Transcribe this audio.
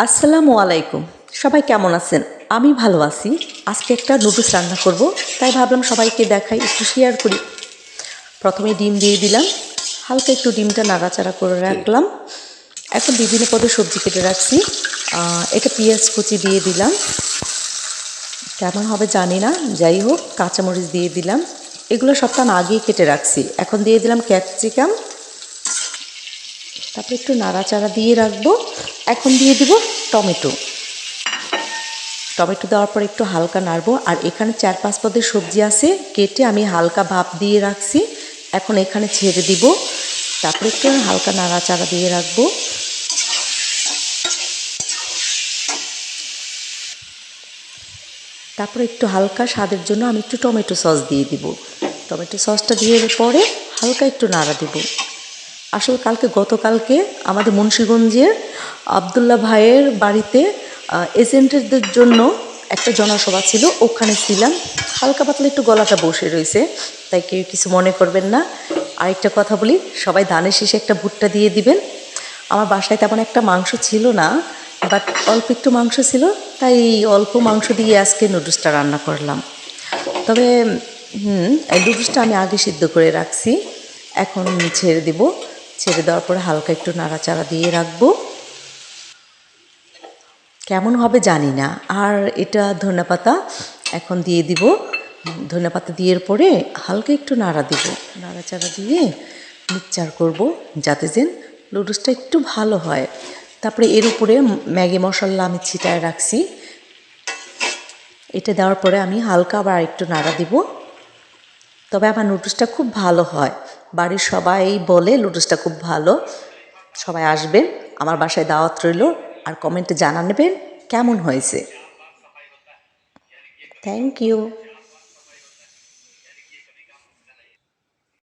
আসসালামু আলাইকুম। সবাই কেমন আছেন? আমি ভালো আছি। আজকে একটা নুডলস রান্না করব, তাই ভাবলাম সবাইকে দেখাই, একটু শেয়ার করি। প্রথমে ডিম দিয়ে দিলাম, হালকা একটু ডিমটা নাড়াচাড়া করে রাখলাম। এখন বিভিন্ন পদের সবজি কেটে রাখছি। এটা পেঁয়াজ কুচি দিয়ে দিলাম, কেমন হবে জানি না, যাই হোক কাঁচামরিচ দিয়ে দিলাম। এগুলো সবটা আমি আগেই কেটে রাখছি। এখন দিয়ে দিলাম ক্যাপসিকাম, তারপর একটু নাড়াচাড়া দিয়ে রাখবো। এখন দিয়ে দিব টমেটো। টমেটো দেওয়ার পর একটু হালকা নাড়বো। আর এখানে 4-5 পদের সবজি আছে, কেটে আমি হালকা ভাপ দিয়ে রাখছি। এখন এখানে ছেড়ে দিব, তারপরে একটু হালকা নাড়াচাড়া দিয়ে রাখবো। তারপরে একটু হালকা স্বাদের জন্য আমি একটু টমেটো সস দিয়ে দিব। টমেটো সসটা দিয়ে পরে হালকা একটু নাড়া দিব। আসলে গতকালকে আমাদের মুন্সিগঞ্জের আবদুল্লাহ ভাইয়ের বাড়িতে এজেন্টদের জন্য একটা জনসভা ছিল, ওখানে ছিলাম। হালকা পাতলা একটু গলাটা বসে রয়েছে, তাই কেউ কিছু মনে করবেন না। আরেকটা কথা বলি, সবাই দানের শেষে একটা ভুট্টা দিয়ে দিবেন। আমার বাসায় তেমন একটা মাংস ছিল না, বাট অল্প একটু মাংস ছিল, তাই অল্প মাংস দিয়ে আজকে নুডলসটা রান্না করলাম। তবে এই নুডলসটা আমি আগে সিদ্ধ করে রাখছি। এখন ছেড়ে দিব, ছেড়ে দেওয়ার পরে হালকা একটু নাড়াচাড়া দিয়ে রাখবো। কেমন হবে জানি না। আর এটা ধনেপাতা এখন দিয়ে দিব। ধনেপাতা দিয়ে পরে হালকা একটু নাড়া দিব, নাড়াচাড়া দিয়ে মিক্সচার করব, যাতে যেন নুডলসটা একটু ভালো হয়। তারপরে এর উপরে ম্যাগি মশলা আমি ছিটায় রাখছি। এটা দেওয়ার পরে আমি হালকা আবার আরেকটু নাড়া দিব। তবে আমার নুডলসটা খুব ভালো হয়, বাড়ির সবাই বলে নুডলসটা খুব ভালো। সবাই আসবেন, আমার বাসায় দাওয়াত রইল। আর কমেন্টে জানাবেন কেমন হয়েছে। Thank you.